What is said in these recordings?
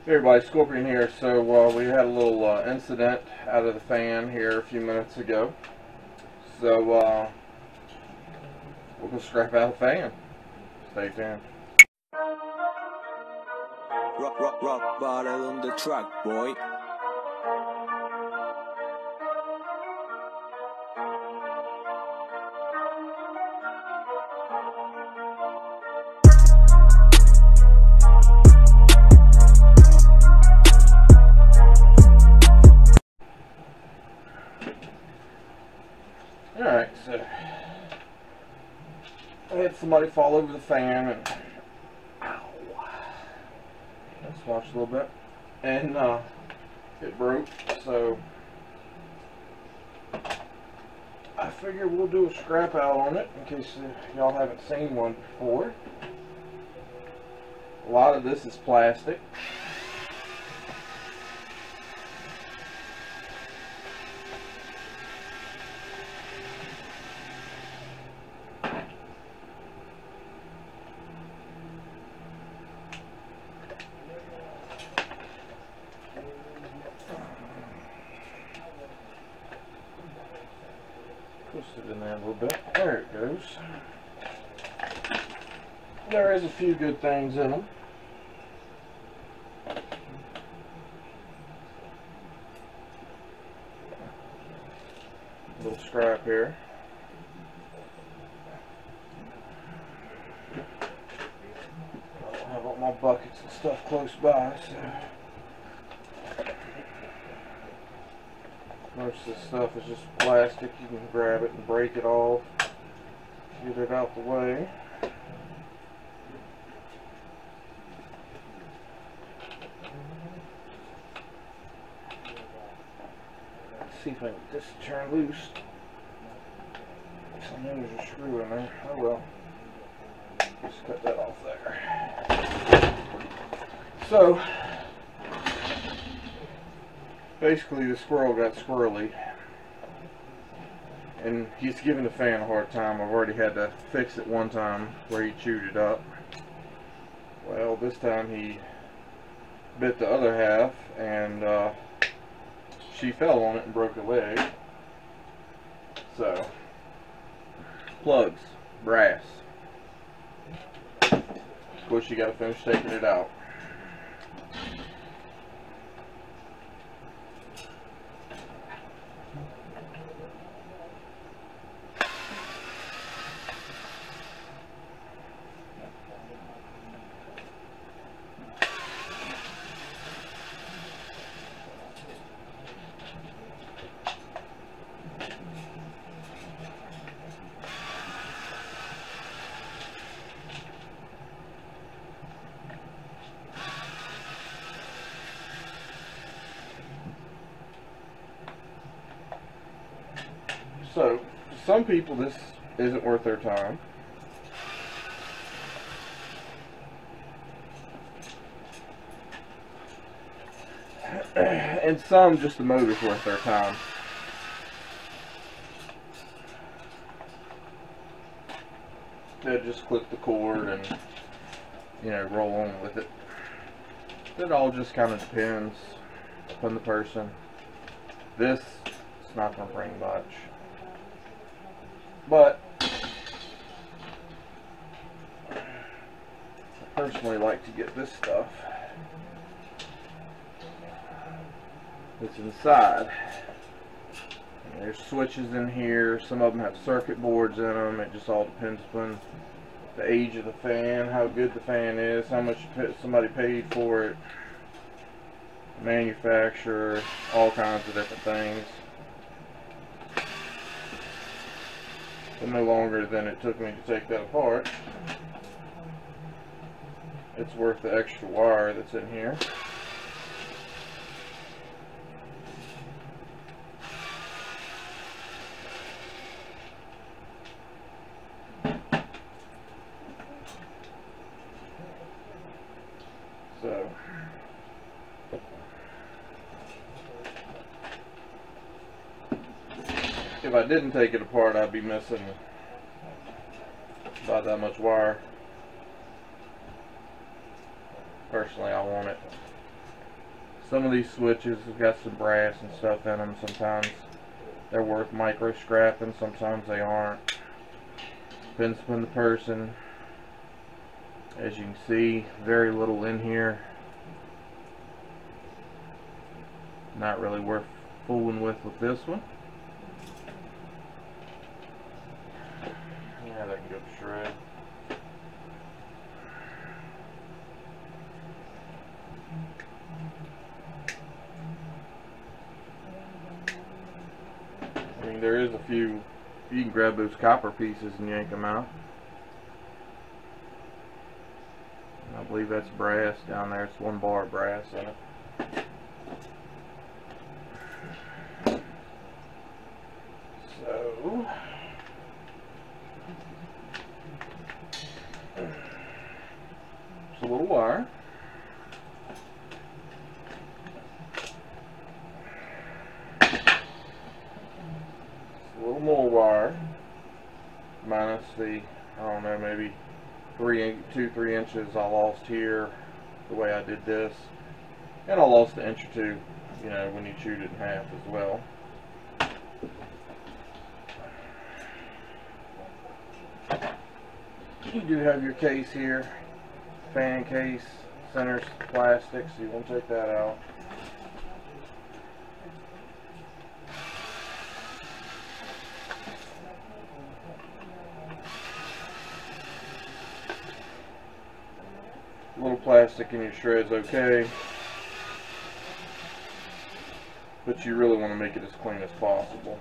Hey everybody, Scorpion here. So we had a little incident out of the fan here a few minutes ago. So we're going to scrap out the fan. Stay tuned. Rock bottle on the track, boy. Alright, so I had somebody fall over the fan and ow. Let's watch a little bit. And it broke, so I figure we'll do a scrap out on it in case y'all haven't seen one before. A lot of this is plastic. Twist it in there a little bit. There it goes. There is a few good things in them. A little scrap here. I don't have all my buckets and stuff close by, so most of this stuff is just plastic. You can grab it and break it off, get it out the way. Let's see if I can get this turn loose. I know there's a screw in there. Oh well. Just cut that off there. So basically the squirrel got squirrely and he's giving the fan a hard time. I've already had to fix it one time where he chewed it up. Well, this time he bit the other half and she fell on it and broke a leg. So plugs, brass. Of course you gotta finish taking it out. So, to some people this isn't worth their time. And some, just the motor's worth their time. They'll just clip the cord and, you know, roll on with it. It all just kind of depends upon the person. This is not going to bring much. But I personally like to get this stuff that's inside. And there's switches in here. Some of them have circuit boards in them. It just all depends upon the age of the fan, how good the fan is, how much somebody paid for it, manufacturer, all kinds of different things. But no longer than it took me to take that apart. It's worth the extra wire that's in here. So if I didn't take it apart, I'd be missing about that much wire. Personally, I want it Some of these switches have got some brass and stuff in them. Sometimes they're worth micro scrapping, sometimes they aren't. Depends upon the person. As you can see, very little in here. Not really worth fooling with this one. Yeah, that can go to shred. I mean, there is a few, you can grab those copper pieces and yank them out. I believe that's brass down there. It's 1 bar of brass in it. So, it's a little wire. A little more wire, minus the, I don't know, maybe 2-3 inches I lost here the way I did this, and I lost an inch or two, you know, when you chewed it in half as well. You do have your case here, fan case, center's plastic, so you won't take that out. A little plastic in your shred's okay, but you really want to make it as clean as possible.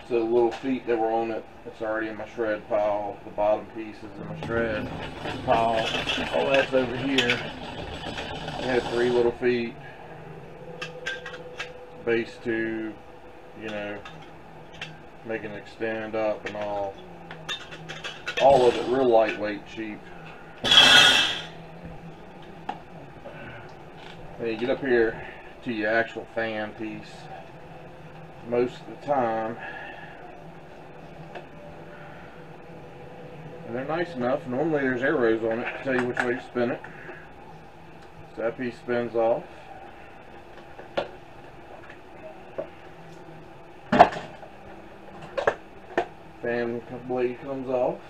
So the little feet that were on it, it's already in my shred pile. The bottom piece is in my shred pile. All that's over here. It had 3 little feet. Base tube, you know, making it extend up and all. All of it real lightweight, cheap. Then you get up here to your actual fan piece. Most of the time, and they're nice enough. Normally there's arrows on it to tell you which way to spin it. So that piece spins off. Fan blade comes off.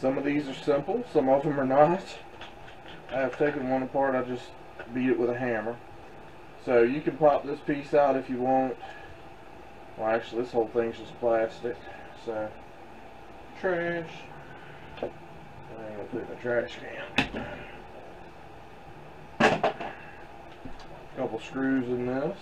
Some of these are simple, some of them are not. I have taken one apart, I just beat it with a hammer. So you can pop this piece out if you want. Well, actually this whole thing's just plastic. So, trash. I'm going to put it in the trash can. Couple screws in this.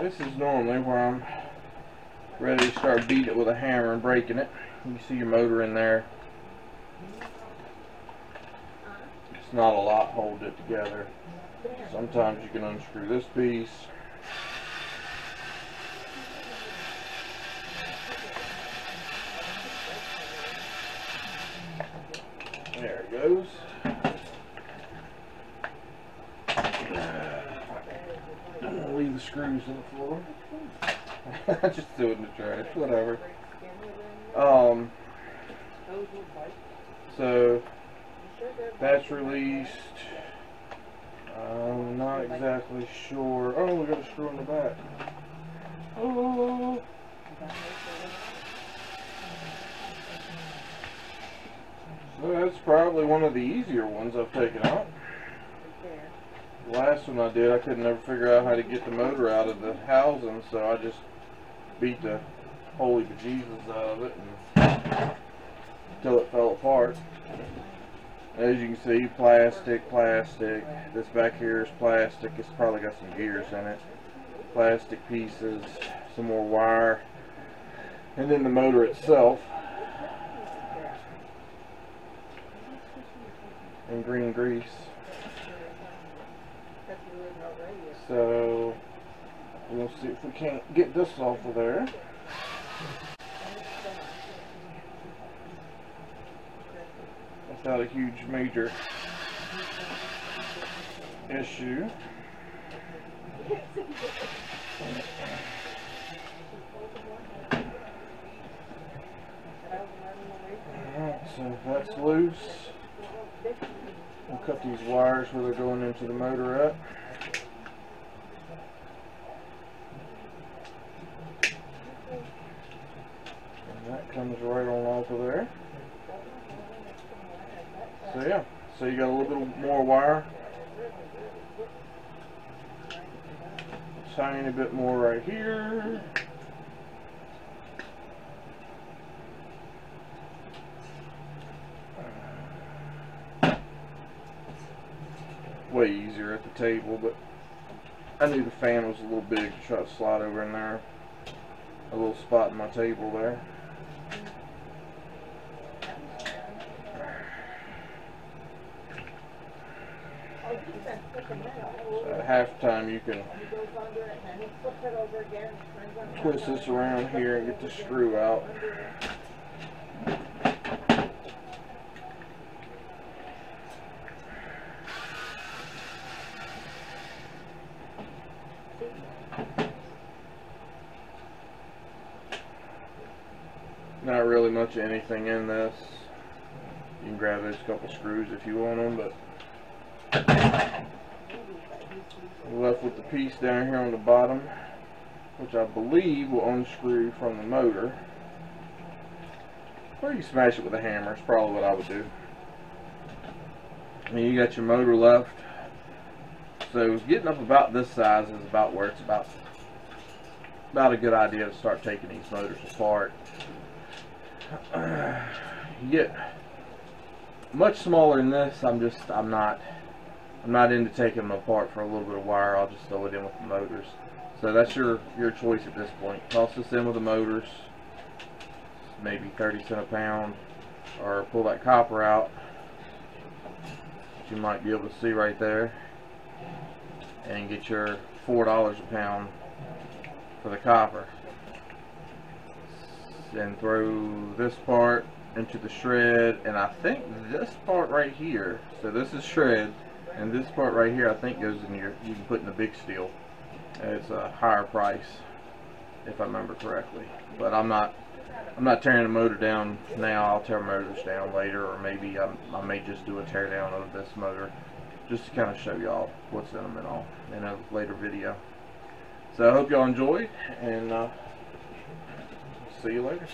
This is normally where I'm ready to start beating it with a hammer and breaking it. You see your motor in there. It's not a lot holding it together. Sometimes you can unscrew this piece. There it goes. Leave the screws on the floor. Just do it in the trash, whatever. So that's released. I'm not exactly sure. Oh, we got a screw in the back. Oh. So that's probably one of the easier ones I've taken out. The last one I did, I couldn't ever figure out how to get the motor out of the housing, so I just beat the holy bejesus out of it until it fell apart. As you can see, plastic. This back here is plastic. It's probably got some gears in it. Plastic pieces, some more wire, and then the motor itself. And green grease. So we'll see if we can't get this off of there. Without a huge major issue. Alright, so if that's loose, we'll cut these wires where they're going into the motor at. And that comes right on off of there. So yeah, so you got a little bit more wire. Tiny bit more right here. Way easier at the table, but I knew the fan was a little big to try to slide over in there. A little spot in my table there. So at halftime you can twist this around here and get the screw out. Not really much of anything in this. You can grab those couple screws if you want them, but we're left with the piece down here on the bottom, which I believe will unscrew from the motor. Or you smash it with a hammer, is probably what I would do. And you got your motor left. So getting up about this size is about where it's about a good idea to start taking these motors apart. You get much smaller than this, I'm not into taking them apart for a little bit of wire. I'll just throw it in with the motors. So that's your choice at this point. Toss this in with the motors, maybe 30 cents a pound, or pull that copper out, which you might be able to see right there, and get your $4 a pound for the copper. Then throw this part into the shred, and I think this part right here, so this is shred, and this part right here I think goes in your, you can put in the big steel. It's a higher price if I remember correctly, but I'm not tearing the motor down now. I'll tear motors down later, or maybe I may just do a tear down of this motor just to kind of show y'all what's in them and all in a later video. So I hope y'all enjoyed, and see you later.